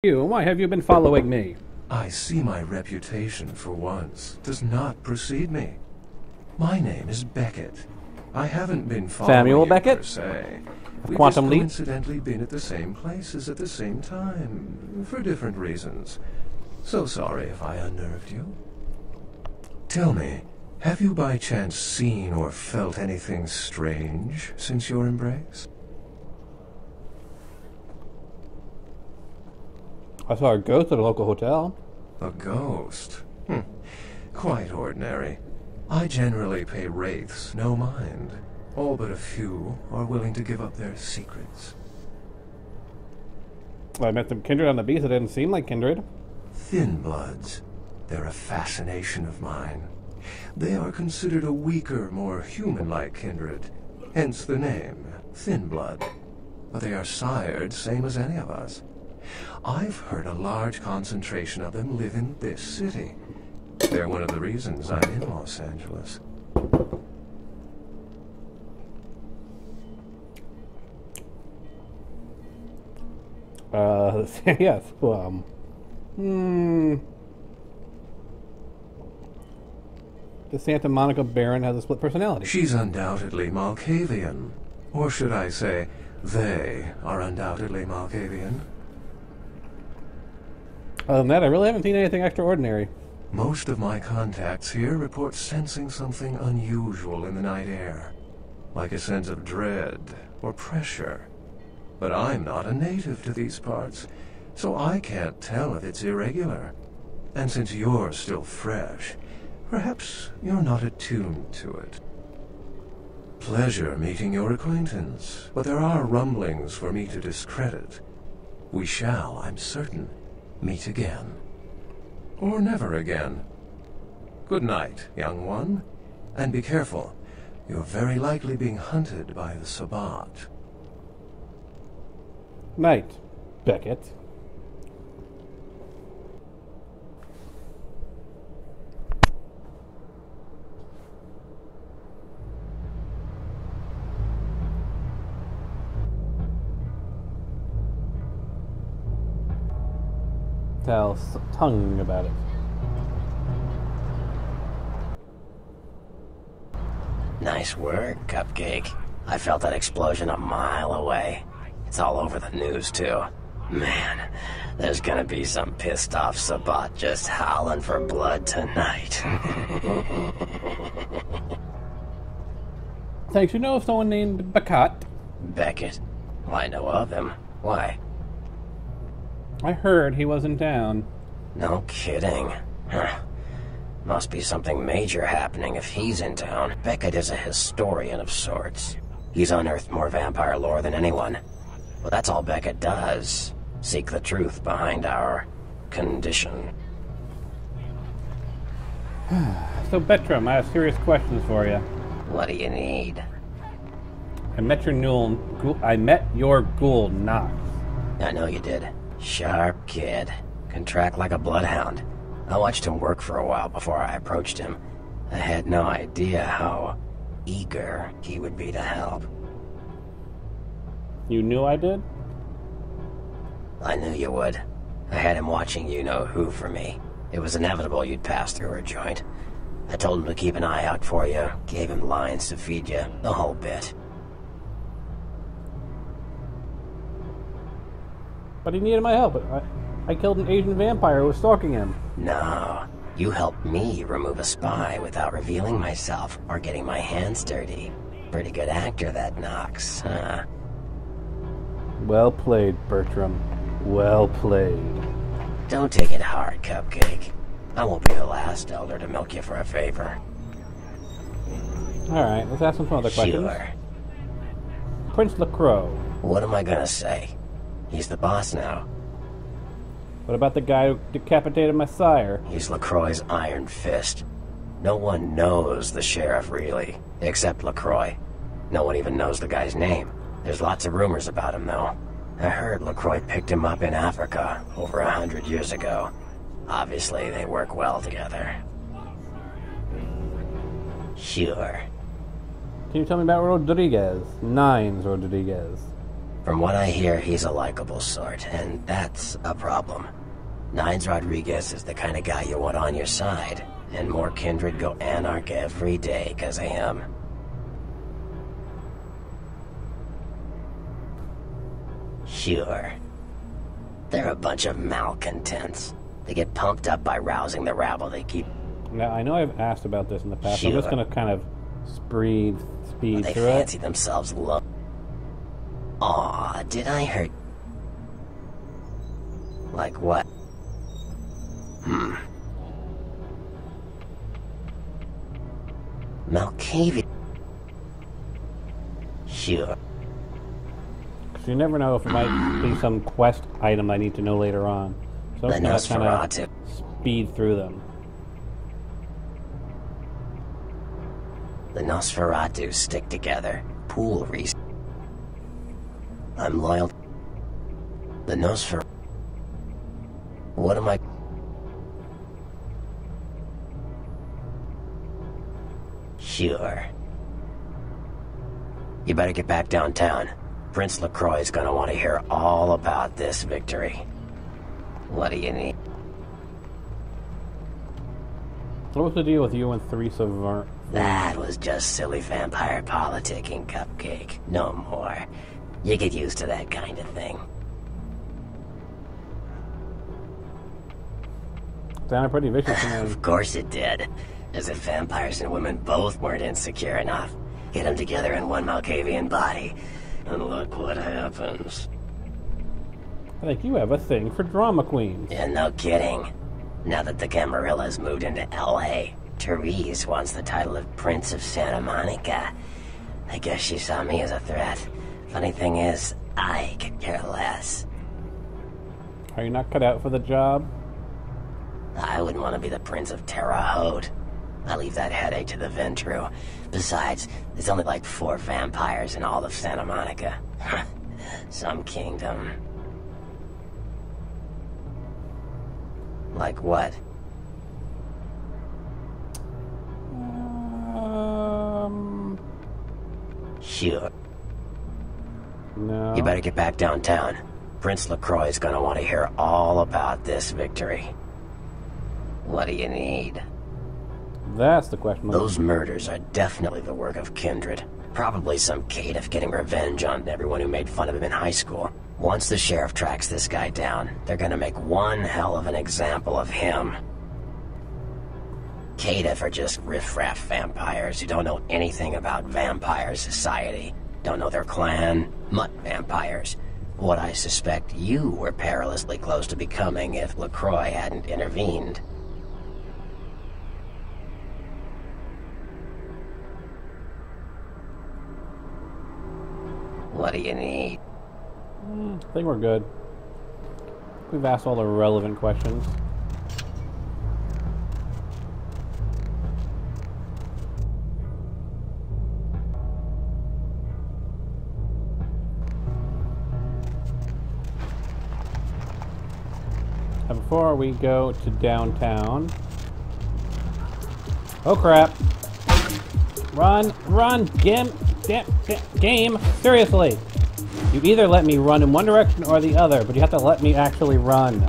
You? Why have you been following me? I see my reputation, for once, does not precede me. My name is Beckett. I haven't been following Samuel you Beckett? per se. We've Quantum just Leap? coincidentally been at the same places at the same time, for different reasons. So sorry if I unnerved you. Tell me, have you by chance seen or felt anything strange since your embrace? I saw a ghost at a local hotel. A ghost? Quite ordinary. I generally pay wraiths no mind. All but a few are willing to give up their secrets. I met some kindred on the beach that didn't seem like kindred. Thin bloods. They're a fascination of mine. They are considered a weaker, more human-like kindred. Hence the name, Thin Blood. But they are sired same as any of us. I've heard a large concentration of them live in this city. They're one of the reasons I'm in Los Angeles. Yes, the Santa Monica Baron has a split personality. She's undoubtedly Malkavian. Or should I say, they are undoubtedly Malkavian. Other than that, I really haven't seen anything extraordinary. Most of my contacts here report sensing something unusual in the night air, like a sense of dread or pressure. But I'm not a native to these parts, so I can't tell if it's irregular. And since you're still fresh, perhaps you're not attuned to it. Pleasure meeting your acquaintance, but there are rumblings for me to discredit. We shall, I'm certain, meet again. Or never again. Good night, young one. And be careful. You're very likely being hunted by the Sabbat. Night, Beckett. Tell tongue about it. Nice work, Cupcake. I felt that explosion a mile away. It's all over the news, too. Man, there's gonna be some pissed off Sabbat just howling for blood tonight. Thanks. You know of someone named Beckett? Beckett? Well, I know of him. Why? I heard he was in town. No kidding. Huh. Must be something major happening if he's in town. Beckett is a historian of sorts. He's unearthed more vampire lore than anyone. Well, that's all Beckett does. Seek the truth behind our condition. So, Bertram, I have serious questions for you. What do you need? I met your ghoul, Knox. I know you did. Sharp kid. Can track like a bloodhound. I watched him work for a while before I approached him. I had no idea how eager he would be to help. You knew I did? I knew you would. I had him watching you-know-who for me. It was inevitable you'd pass through her joint. I told him to keep an eye out for you, gave him lines to feed you, the whole bit. But he needed my help. I killed an Asian vampire who was stalking him. No, you helped me remove a spy without revealing myself or getting my hands dirty. Pretty good actor, that Knox, huh? Well played, Bertram. Well played. Don't take it hard, Cupcake. I won't be the last elder to milk you for a favor. Alright, let's ask him some other questions. Sure. Prince LaCroix. What am I gonna say? He's the boss now. What about the guy who decapitated my sire? He's LaCroix's iron fist. No one knows the sheriff, really, except LaCroix. No one even knows the guy's name. There's lots of rumors about him, though. I heard LaCroix picked him up in Africa over 100 years ago. Obviously, they work well together. Sure. Can you tell me about Rodriguez? Nines Rodriguez. From what I hear, he's a likable sort, and that's a problem. Nines Rodriguez is the kind of guy you want on your side, and more Kindred go anarch every day because of him. Sure. They're a bunch of malcontents. They get pumped up by rousing the rabble they keep. Now, I know I've asked about this in the past. Sure. I'm just going to kind of speed They through fancy it. themselves low. Aw, did I hurt? Like what? Malkavian. Sure. So you never know if it might be some quest item I need to know later on. So The I'm going to kind Nosferatu. of speed through them. The Nosferatu stick together. Pool reason. I'm loyal. The Nosferatu. What am I? Sure. You better get back downtown. Prince LaCroix is gonna want to hear all about this victory. What do you need? What was the deal with you and Theresa Ver... That was just silly vampire politicking, Cupcake. No more. You get used to that kind of thing. Sounded pretty vicious to me. Of course it did. As if vampires and women both weren't insecure enough. Get them together in one Malkavian body, and look what happens. I think you have a thing for drama queens. Yeah, no kidding. Now that the Camarillas moved into L.A., Therese wants the title of Prince of Santa Monica. I guess she saw me as a threat. Funny thing is, I could care less. Are you not cut out for the job? I wouldn't want to be the Prince of Terre Haute. I leave that headache to the Ventru. Besides, there's only like 4 vampires in all of Santa Monica. Some kingdom. Like what? Sure. No. You better get back downtown. Prince LaCroix is gonna want to hear all about this victory. What do you need? That's the question. Those murders are definitely the work of Kindred. Probably some caitiff getting revenge on everyone who made fun of him in high school. Once the sheriff tracks this guy down, they're gonna make one hell of an example of him. Caitiff are just riffraff vampires who don't know anything about vampire society. Don't know their clan. Mutt vampires. What I suspect you were perilously close to becoming if LaCroix hadn't intervened. What do you need? I think we're good. We've asked all the relevant questions. And before we go to downtown... Oh crap! Run! Run! Game! Seriously! You either let me run in one direction or the other, but you have to let me actually run.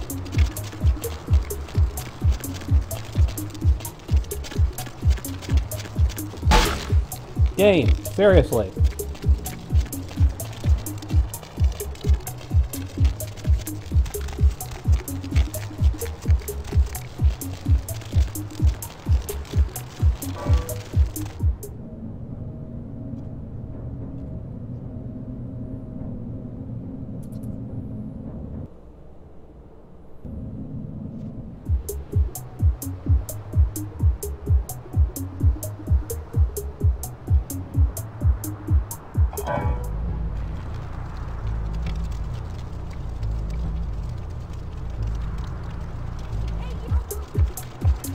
Game! Seriously!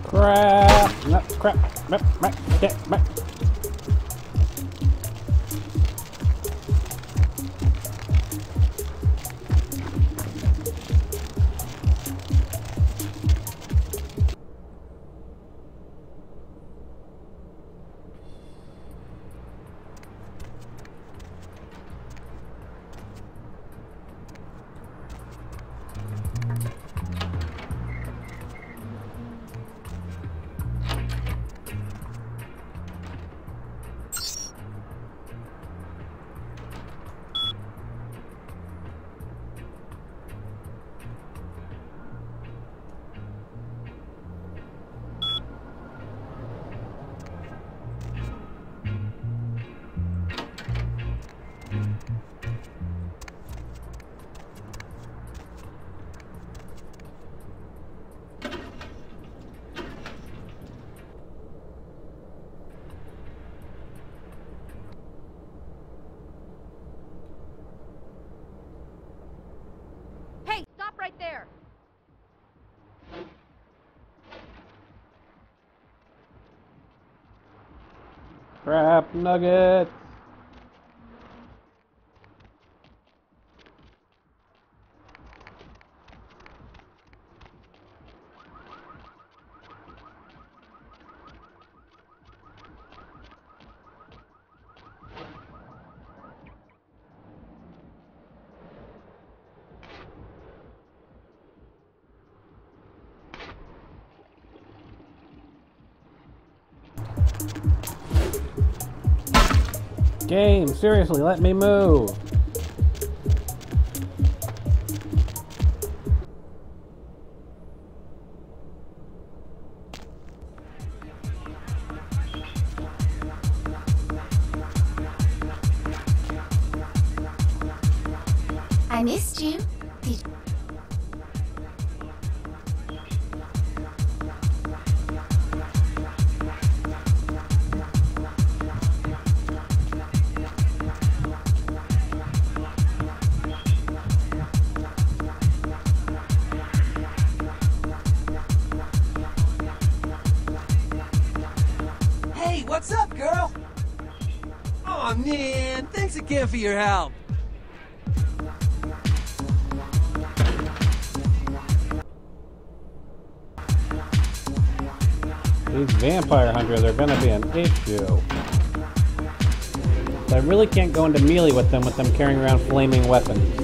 Crap! No, crap! Crap nuggets. Game, seriously, let me move. I missed you. Did Hey, what's up, girl? Aw, man, thanks again for your help. These vampire hunters are gonna be an issue. I really can't go into melee with them carrying around flaming weapons.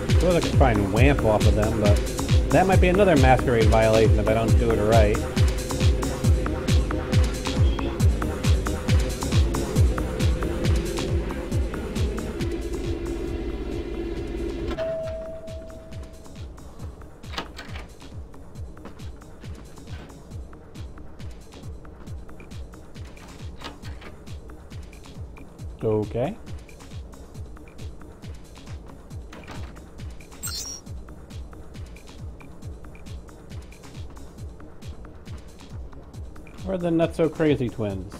I suppose I could try and wamp off of them, but that might be another masquerade violation if I don't do it right. Okay. Or the not so crazy twins.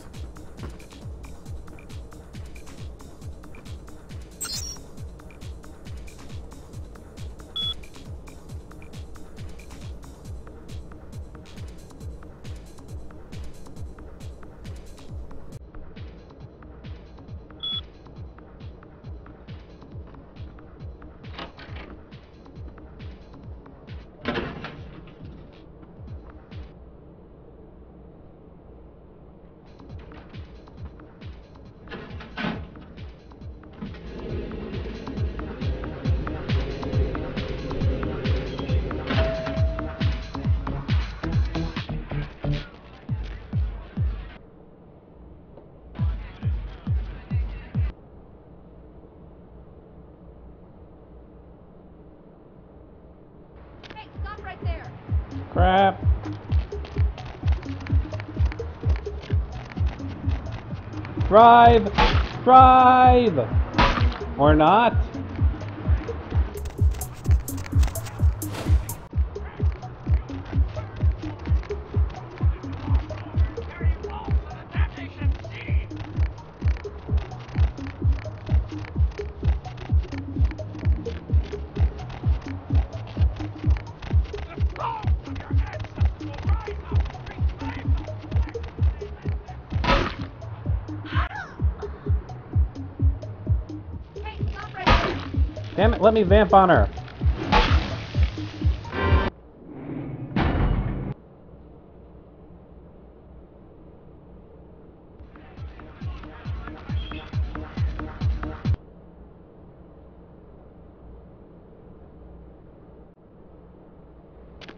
Crap. Drive! Drive! Or not? Damn it, let me vamp on her.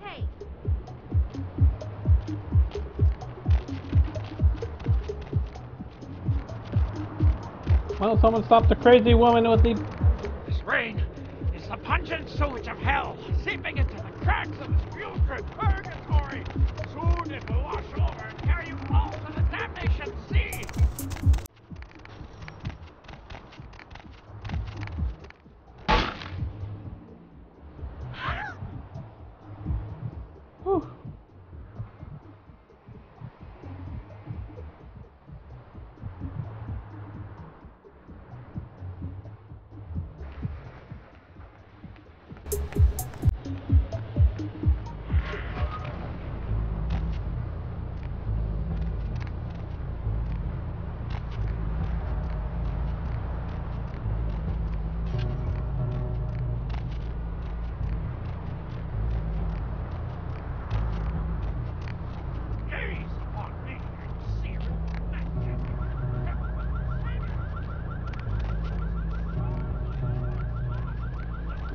Hey. Well, someone stop the crazy woman with the... This rain is the pungent sewage of hell, seeping into the cracks of this putrid purgatory. Soon it will wash over and carry you all to the damnation sea. Whew.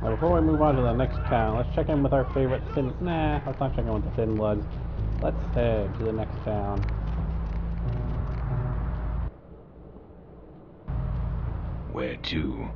Now, before we move on to the next town, let's check in with our favorite Thin... Nah, let's not check in with the Thin Bloods. Let's head to the next town. Where to?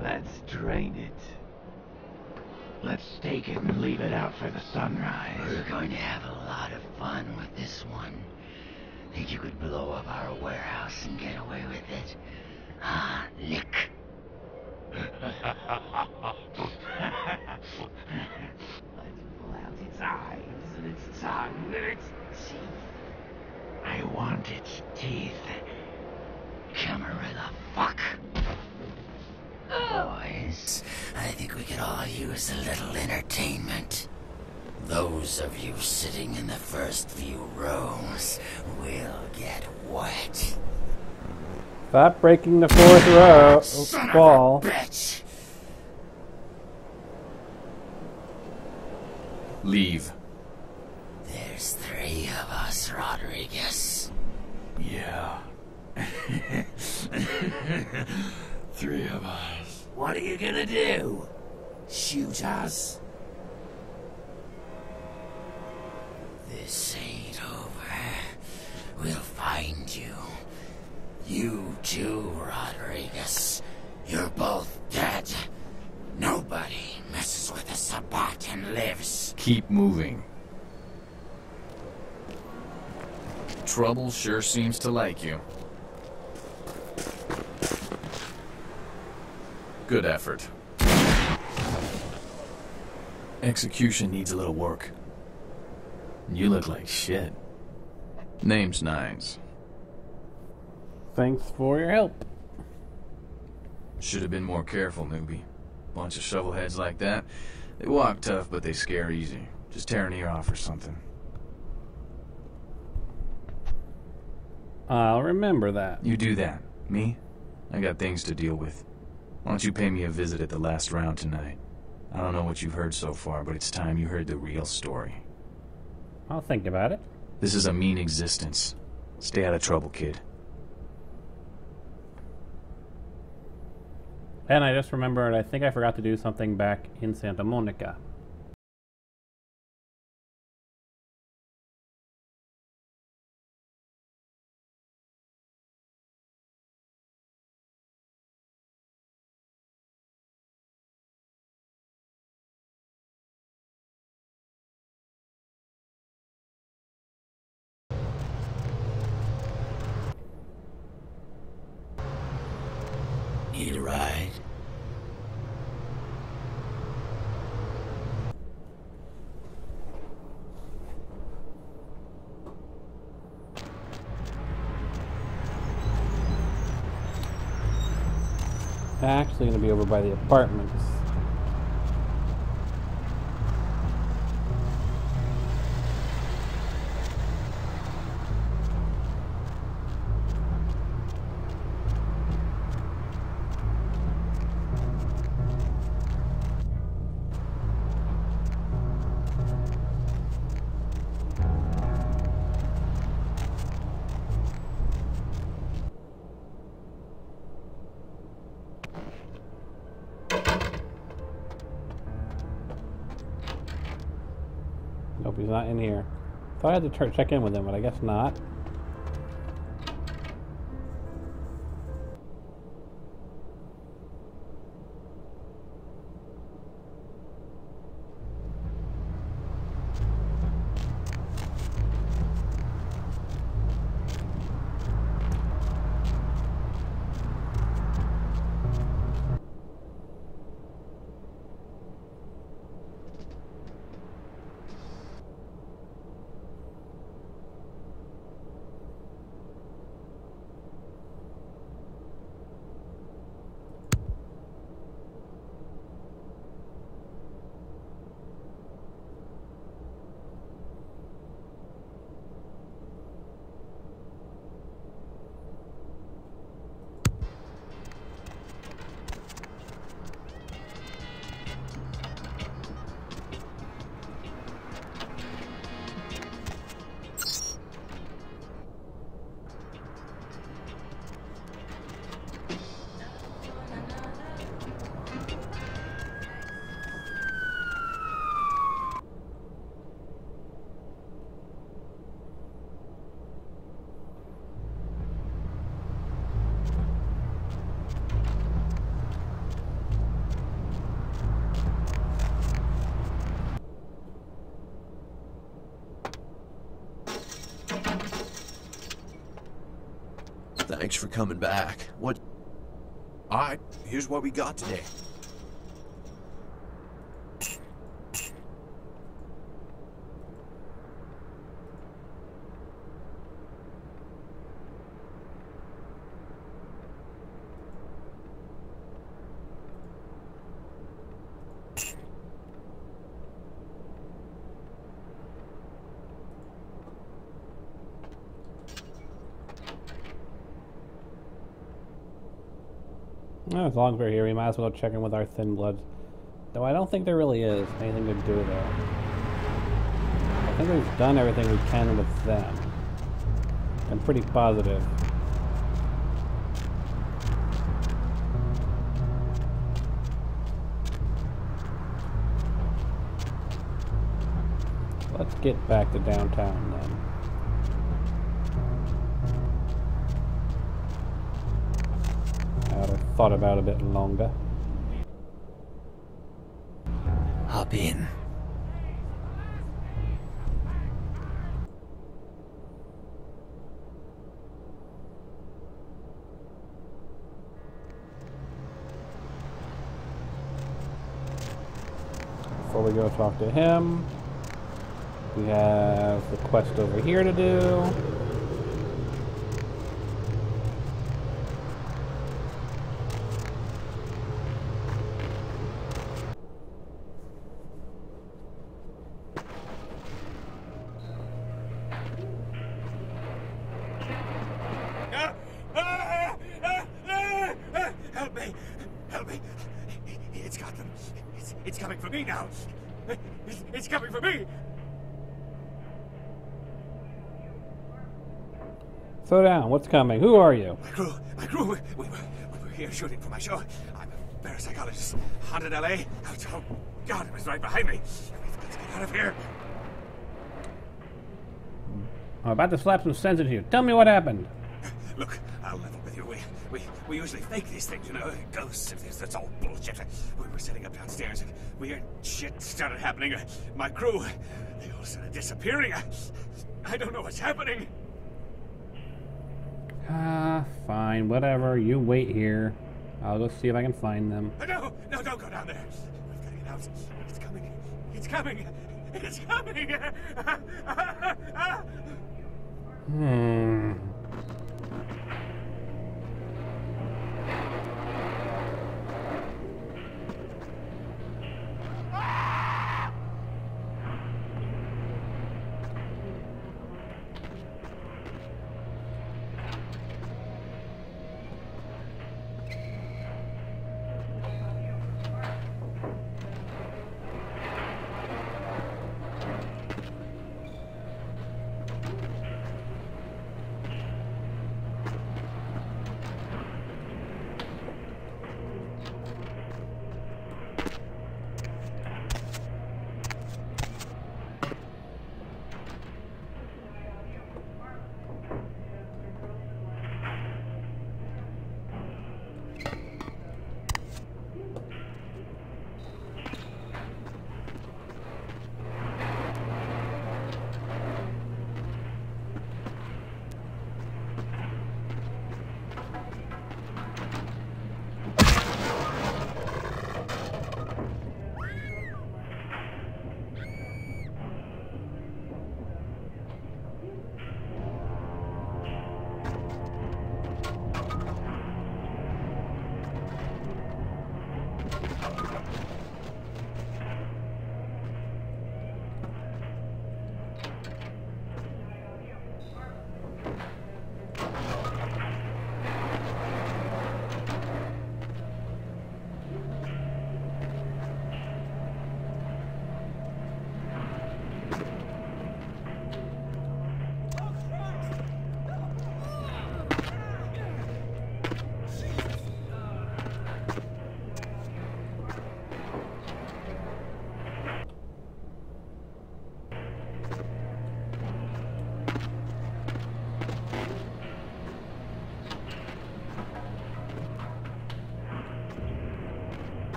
Let's drain it. Let's stake it and leave it out for the sunrise. We're going to have a lot of fun with this one. Think you could blow up our warehouse and get away with it? Ah, lick. Let's pull out its eyes and its tongue and its teeth. I want its teeth. Camarilla fuck. Boys, I think we could all use a little entertainment. Those of you sitting in the first few rows will get wet. Stop breaking the fourth row. Son Ball. of a bitch. Leave. There's 3 of us, Rodriguez. Yeah. 3 of us. What are you gonna do? Shoot us? This ain't over. We'll find you. You too, Rodriguez. You're both dead. Nobody messes with a Sabbat and lives. Keep moving. Trouble sure seems to like you. Good effort. Execution needs a little work. You look like shit. Name's Nines. Thanks for your help. Should have been more careful, newbie. Bunch of shovelheads like that. They walk tough, but they scare easy. Just tear an ear off or something. I'll remember that. You do that. Me? I got things to deal with. Why don't you pay me a visit at the last round tonight? I don't know what you've heard so far, but it's time you heard the real story. I'll think about it. This is a mean existence. Stay out of trouble, kid. And I just remembered, I think I forgot to do something back in Santa Monica. Need a ride? Actually going to be over by the apartments. Nope, he's not in here. Thought I had to check in with him, but I guess not. Thanks for coming back. What? Alright, here's what we got today. Well, as long as we're here, we might as well check in with our Thin Bloods. Though I don't think there really is anything to do there. I think we've done everything we can with them. I'm pretty positive. Let's get back to downtown then. I'd thought about it a bit longer. Hop in. Before we go talk to him, we have the quest over here to do. Help me! Help me! It's got them. It's coming for me now. It's coming for me. Slow down. What's coming? Who are you? My crew. We were here shooting for my show. I'm a parapsychologist. Haunted LA. Oh God, it was right behind me. We've got to get out of here. I'm about to slap some sense into you. Tell me what happened. Look, I'll level with you. We usually fake these things, you know, ghosts. That's all bullshit. We were sitting up downstairs and weird shit started happening. My crew, they all started disappearing. I don't know what's happening. Fine, whatever. You wait here. I'll go see if I can find them. No, don't go down there. We've got to get out. It's coming. It's coming. It's coming.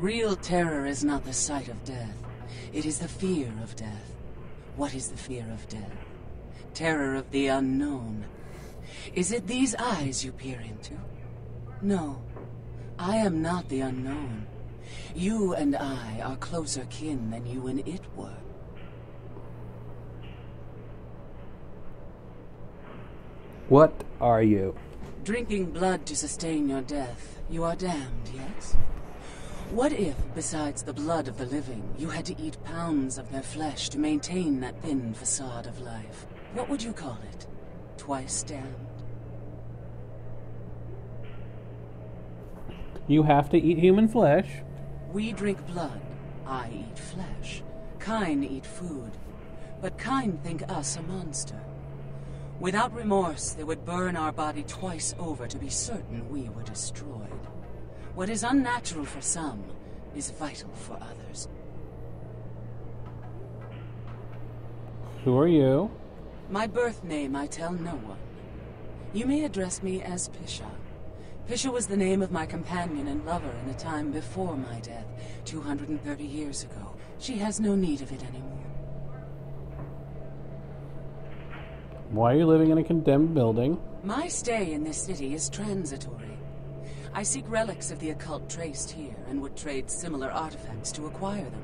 Real terror is not the sight of death. It is the fear of death. What is the fear of death? Terror of the unknown. Is it these eyes you peer into? No. I am not the unknown. You and I are closer kin than you and it were. What are you? Drinking blood to sustain your death, you are damned, yes? What if, besides the blood of the living, you had to eat pounds of their flesh to maintain that thin facade of life? What would you call it? Twice damned? You have to eat human flesh. We drink blood. I eat flesh. Kine eat food. But Kine think us a monster. Without remorse, they would burn our body twice over to be certain we were destroyed. What is unnatural for some is vital for others. Who are you? My birth name I tell no one. You may address me as Pisha. Pisha was the name of my companion and lover in a time before my death, 230 years ago. She has no need of it anymore. Why are you living in a condemned building? My stay in this city is transitory. I seek relics of the occult traced here and would trade similar artifacts to acquire them.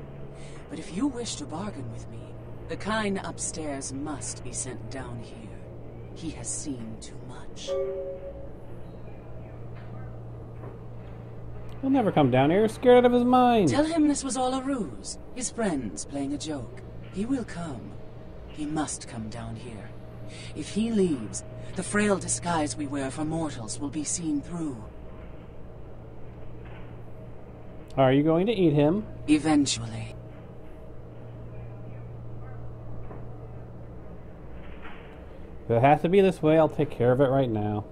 But if you wish to bargain with me, the kind upstairs must be sent down here. He has seen too much. He'll never come down here. He's scared out of his mind. Tell him this was all a ruse. His friends playing a joke. He will come. He must come down here. If he leaves, the frail disguise we wear for mortals will be seen through. Are you going to eat him? Eventually. If it has to be this way, I'll take care of it right now.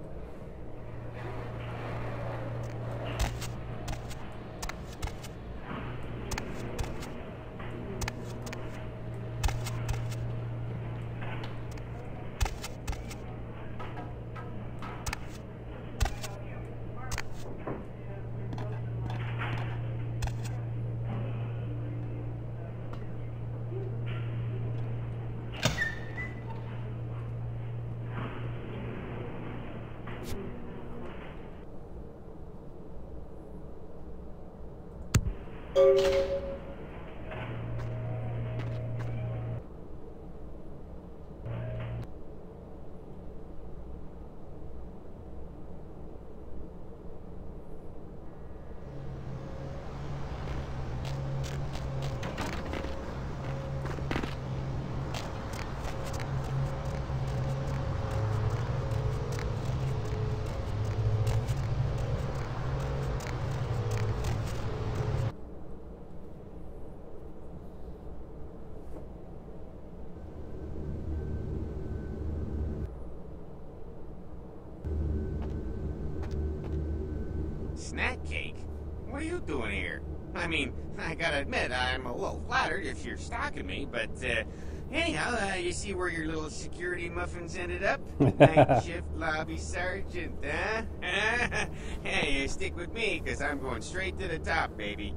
Snack cake? What are you doing here? I mean, I gotta admit, I'm a little flattered if you're stalking me, but, anyhow, you see where your little security muffins ended up? Night shift lobby sergeant, huh? Hey, stick with me, because I'm going straight to the top, baby.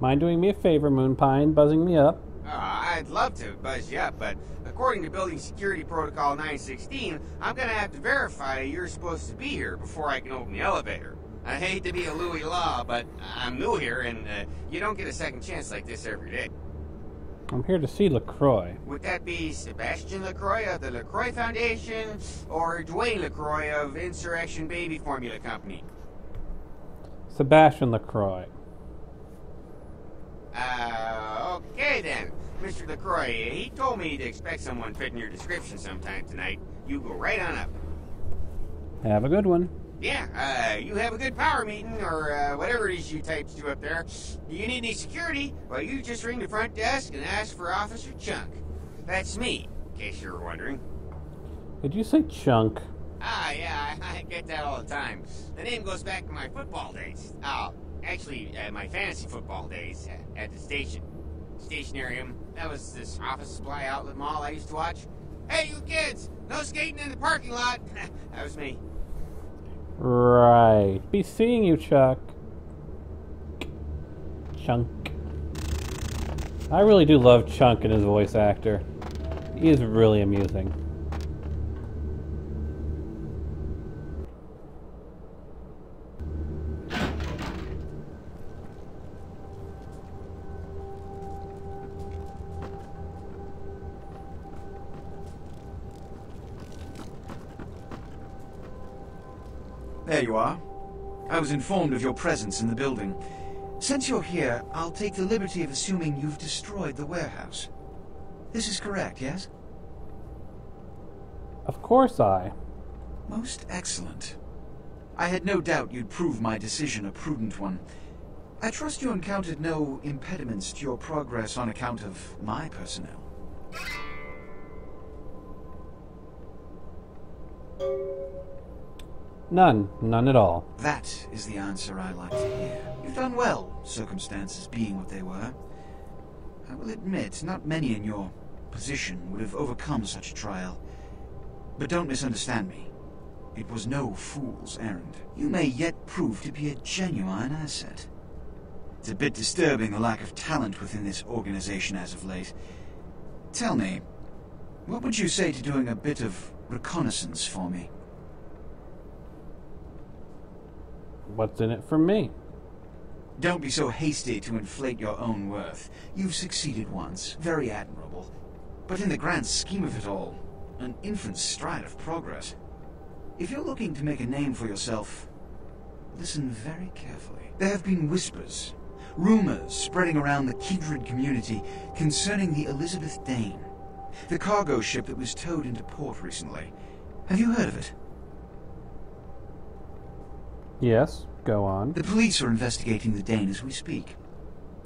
Mind doing me a favor, Moonpine, buzzing me up? I'd love to buzz you up, but according to Building Security Protocol 916, I'm gonna have to verify you're supposed to be here before I can open the elevator. I hate to be a Louis Law, but I'm new here, and you don't get a second chance like this every day. I'm here to see LaCroix. Would that be Sebastian LaCroix of the LaCroix Foundation, or Dwayne LaCroix of Insurrection Baby Formula Company? Sebastian LaCroix. Okay then. Mr. LaCroix, he told me to expect someone fitting your description sometime tonight. You go right on up. Have a good one. Yeah, you have a good power meeting, or whatever it is you types do up there. Do you need any security? Well, you just ring the front desk and ask for Officer Chunk. That's me, in case you were wondering. Did you say Chunk? Yeah, I get that all the time. The name goes back to my football days. Actually, my fantasy football days at the station. Stationarium. That was this office supply outlet mall I used to watch. Hey, you kids! No skating in the parking lot! That was me. Right. Be seeing you, Chuck. Chunk. I really do love Chunk and his voice actor. He is really amusing. There you are. I was informed of your presence in the building. Since you're here, I'll take the liberty of assuming you've destroyed the warehouse. This is correct, yes? Of course I. Most excellent. I had no doubt you'd prove my decision a prudent one. I trust you encountered no impediments to your progress on account of my personnel. None. None at all. That is the answer I like to hear. You've done well, circumstances being what they were. I will admit, not many in your position would have overcome such a trial. But don't misunderstand me. It was no fool's errand. You may yet prove to be a genuine asset. It's a bit disturbing the lack of talent within this organization as of late. Tell me, what would you say to doing a bit of reconnaissance for me? What's in it for me? Don't be so hasty to inflate your own worth. You've succeeded once, very admirable. But in the grand scheme of it all, an infant stride of progress. If you're looking to make a name for yourself, listen very carefully. There have been whispers, rumors spreading around the kindred community concerning the Elizabeth Dane, the cargo ship that was towed into port recently. Have you heard of it? Yes, go on. The police are investigating the Dane as we speak.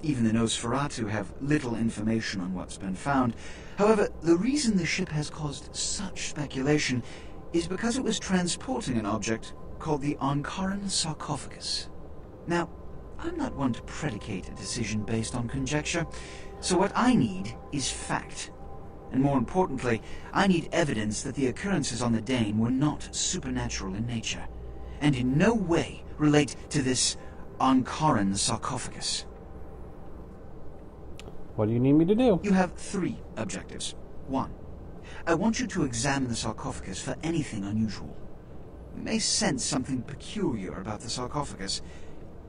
Even the Nosferatu have little information on what's been found. However, the reason the ship has caused such speculation is because it was transporting an object called the Ankaran sarcophagus. Now, I'm not one to predicate a decision based on conjecture, so what I need is fact. And more importantly, I need evidence that the occurrences on the Dane were not supernatural in nature, and in no way relate to this Ankaran sarcophagus. What do you need me to do? You have 3 objectives. 1. I want you to examine the sarcophagus for anything unusual. You may sense something peculiar about the sarcophagus.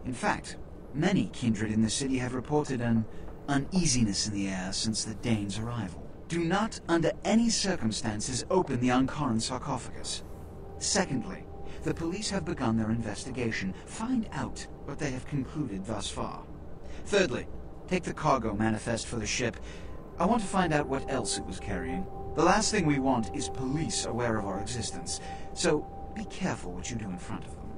In fact, many kindred in the city have reported an uneasiness in the air since the Dane's arrival. Do not, under any circumstances, open the Ankaran sarcophagus. Secondly, the police have begun their investigation. Find out what they have concluded thus far. Thirdly, take the cargo manifest for the ship. I want to find out what else it was carrying. The last thing we want is police aware of our existence, so be careful what you do in front of them.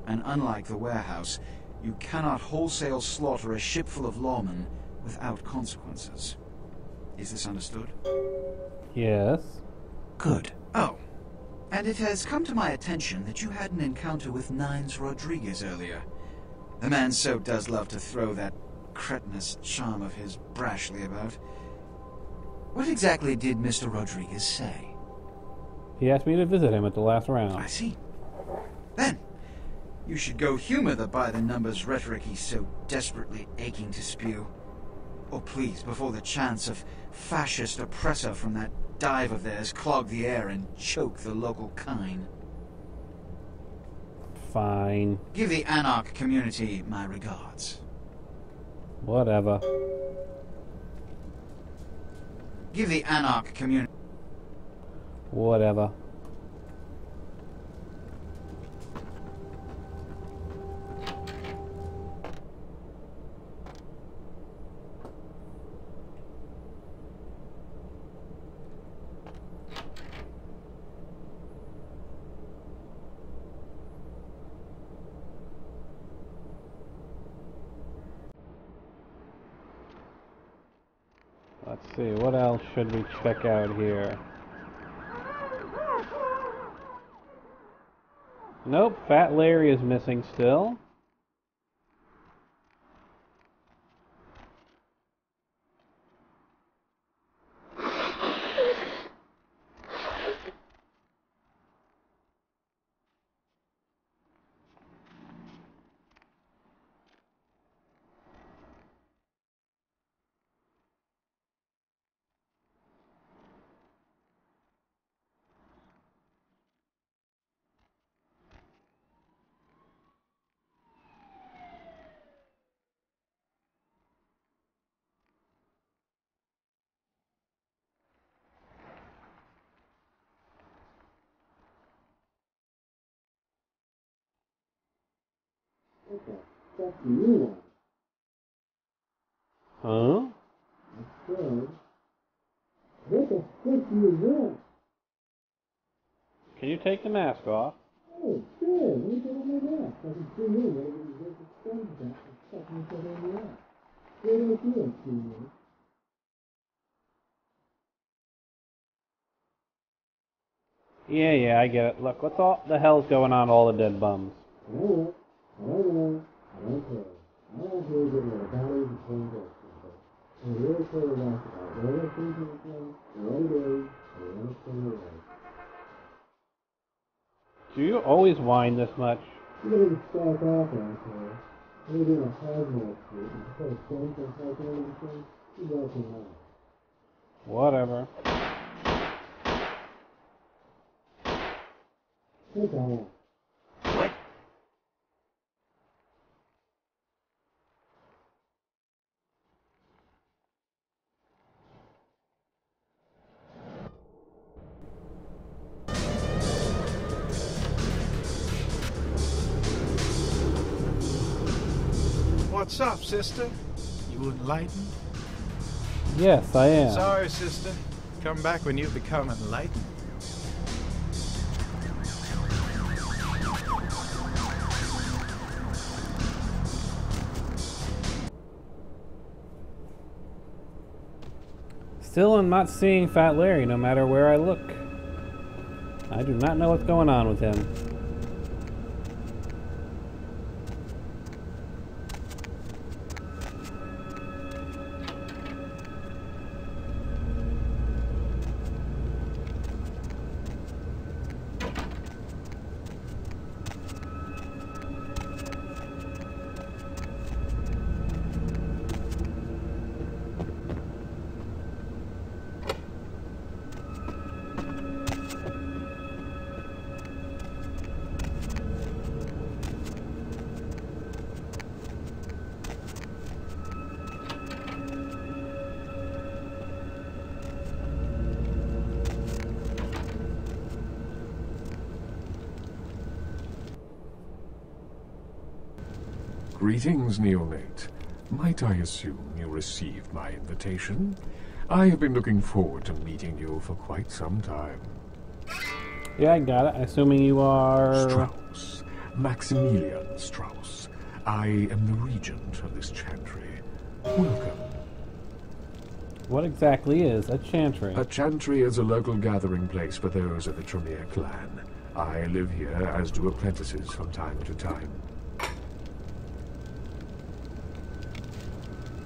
And unlike the warehouse, you cannot wholesale slaughter a ship full of lawmen without consequences. Is this understood? Yes. Good. Oh, and it has come to my attention that you had an encounter with Nines Rodriguez earlier. The man so does love to throw that cretinous charm of his brashly about. What exactly did Mr. Rodriguez say? He asked me to visit him at the last round. I see. Then, you should go humor the by-the-numbers rhetoric he's so desperately aching to spew. Or please, before the chance of fascist oppressor from that dive of theirs clog the air and choke the local kine. Fine. Give the Anarch community my regards. Whatever. Give the Anarch community... Whatever. Let's see, what else should we check out here? Nope, Fat Larry is missing still. Huh? Can you take the mask off? Yeah, I get it. Look, what's all the hell's going on to all the dead bums? Do you always whine this much? Whatever. What? What's up, sister? You enlightened? Yes, I am. Sorry, sister. Come back when you become enlightened. Still, I'm not seeing Fat Larry no matter where I look. I do not know what's going on with him. Greetings, neonate. Might I assume you received my invitation? I have been looking forward to meeting you for quite some time. Yeah, I got it. Assuming you are... Strauss. Maximilian Strauss. I am the regent of this chantry. Welcome. What exactly is a chantry? A chantry is a local gathering place for those of the Tremere clan. I live here, as do apprentices from time to time.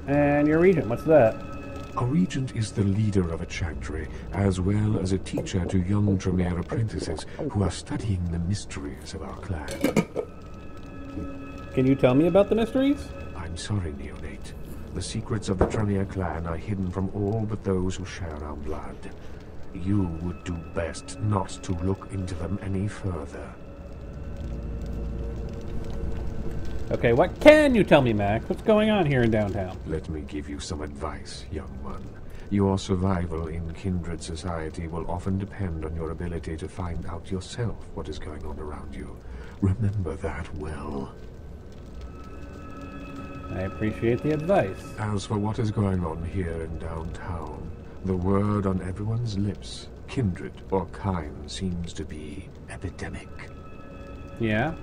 And your regent, what's that? A regent is the leader of a chantry, as well as a teacher to young Tremere apprentices who are studying the mysteries of our clan. Can you tell me about the mysteries? I'm sorry, neonate. The secrets of the Tremere clan are hidden from all but those who share our blood. You would do best not to look into them any further. Okay, what can you tell me, Max? What's going on here in downtown? Let me give you some advice, young one. Your survival in kindred society will often depend on your ability to find out yourself what is going on around you. Remember that well. I appreciate the advice. As for what is going on here in downtown, the word on everyone's lips, kindred or kind, seems to be epidemic. Yeah?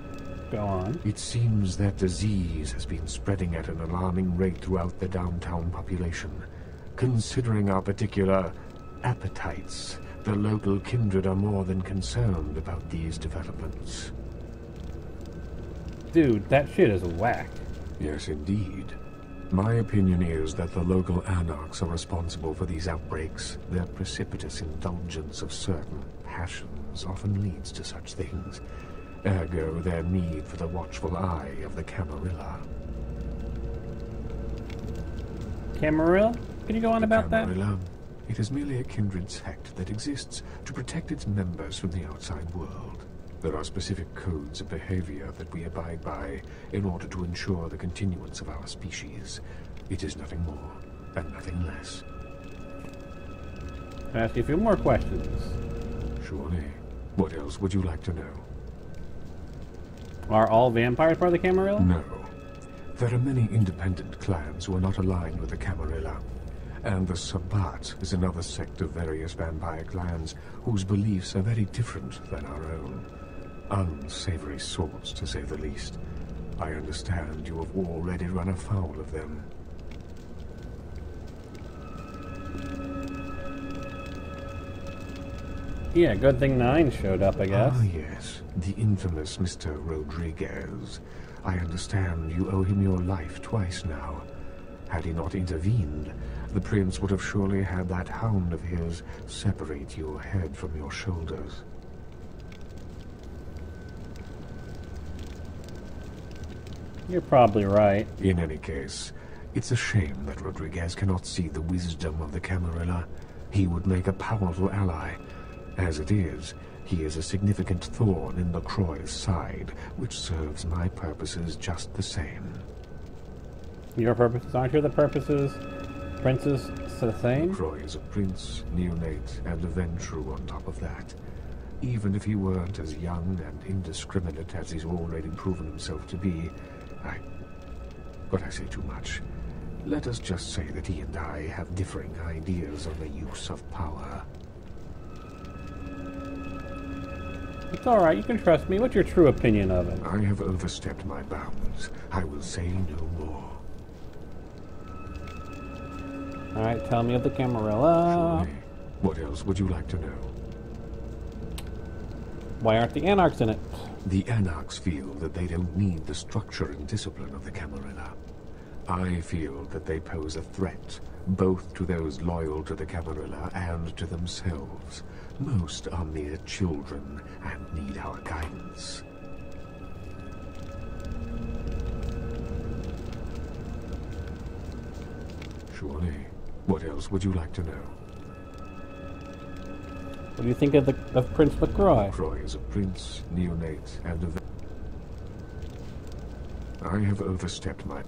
Go on. It seems that disease has been spreading at an alarming rate throughout the downtown population. Considering our particular appetites, the local kindred are more than concerned about these developments. Dude, that shit is whack. Yes, indeed. My opinion is that the local anarchs are responsible for these outbreaks. Their precipitous indulgence of certain passions often leads to such things. Ergo, their need for the watchful eye of the Camarilla. Camarilla? Can you go on about that? Camarilla. It is merely a kindred sect that exists to protect its members from the outside world. There are specific codes of behavior that we abide by in order to ensure the continuance of our species. It is nothing more and nothing less. I'll ask you a few more questions. Surely. What else would you like to know? Are all vampires part of the Camarilla? No. There are many independent clans who are not aligned with the Camarilla. And the Sabbat is another sect of various vampire clans whose beliefs are very different than our own. Unsavory sorts, to say the least. I understand you have already run afoul of them. Yeah, good thing 9 showed up, I guess. Ah, yes. The infamous Mr. Rodriguez. I understand you owe him your life twice now. Had he not intervened, the prince would have surely had that hound of his separate your head from your shoulders. You're probably right. In any case, it's a shame that Rodriguez cannot see the wisdom of the Camarilla. He would make a powerful ally. As it is, he is a significant thorn in LaCroix's side, which serves my purposes just the same. Your purposes aren't your the purposes? Prince's the same? LaCroix is a prince, neonate, and a Ventrue on top of that. Even if he weren't as young and indiscriminate as he's already proven himself to be, But I say too much. Let us just say that he and I have differing ideas on the use of power. It's alright, you can trust me. What's your true opinion of it? I have overstepped my bounds. I will say no more. Alright, tell me of the Camarilla. Surely. What else would you like to know? Why aren't the Anarchs in it? The Anarchs feel that they don't need the structure and discipline of the Camarilla. I feel that they pose a threat, both to those loyal to the Camarilla and to themselves. Most are mere children and need our guidance. Surely. What else would you like to know? What do you think of Prince LaCroix? LaCroix is a prince, neonate, and a... I have overstepped my...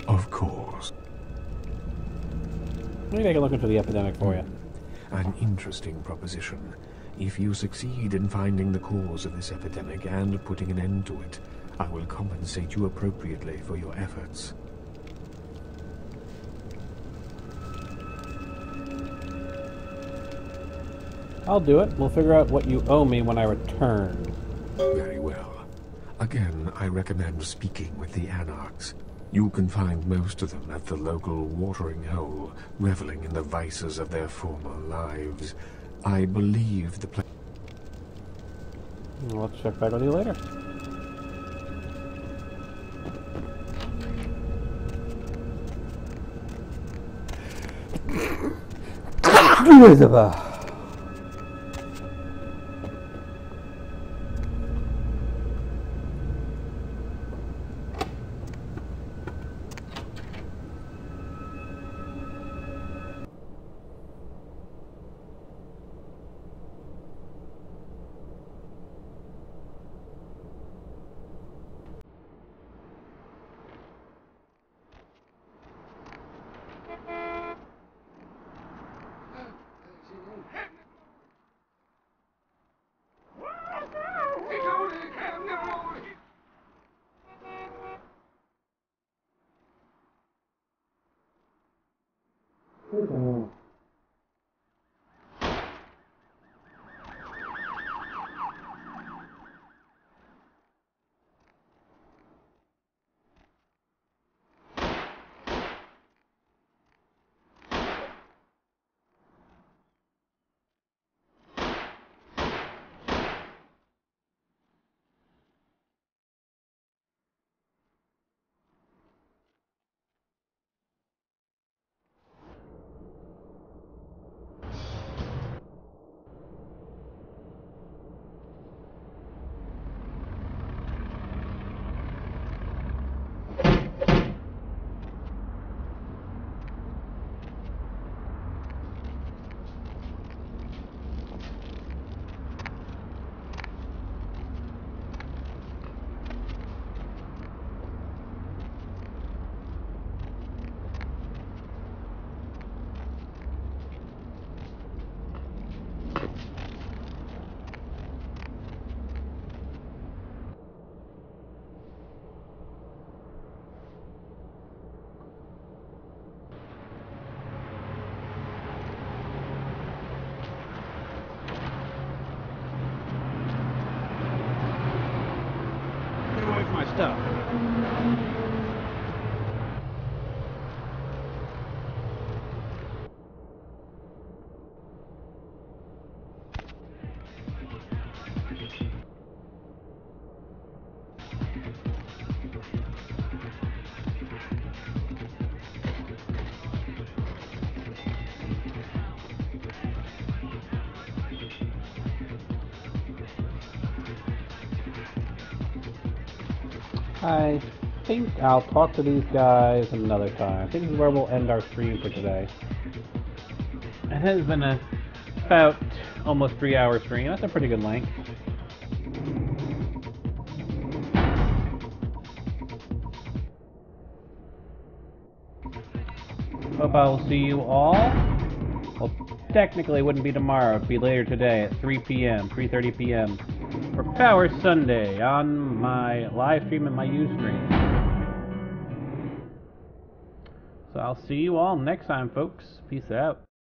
Of course. Let me take a look into the epidemic for you. An interesting proposition. If you succeed in finding the cause of this epidemic and putting an end to it, I will compensate you appropriately for your efforts. I'll do it. We'll figure out what you owe me when I return. Very well. Again, I recommend speaking with the Anarchs. You can find most of them at the local watering hole, reveling in the vices of their former lives. I believe the place... I'll check back with you later. stuff. I think I'll talk to these guys another time. I think this is where we'll end our stream for today. It has been about almost 3-hour stream. That's a pretty good length. Hope I will see you all. Well, technically it wouldn't be tomorrow. It'd be later today at 3 p.m., 3:30 p.m. for Power Sunday on my live stream and my Ustream. So I'll see you all next time, folks. Peace out.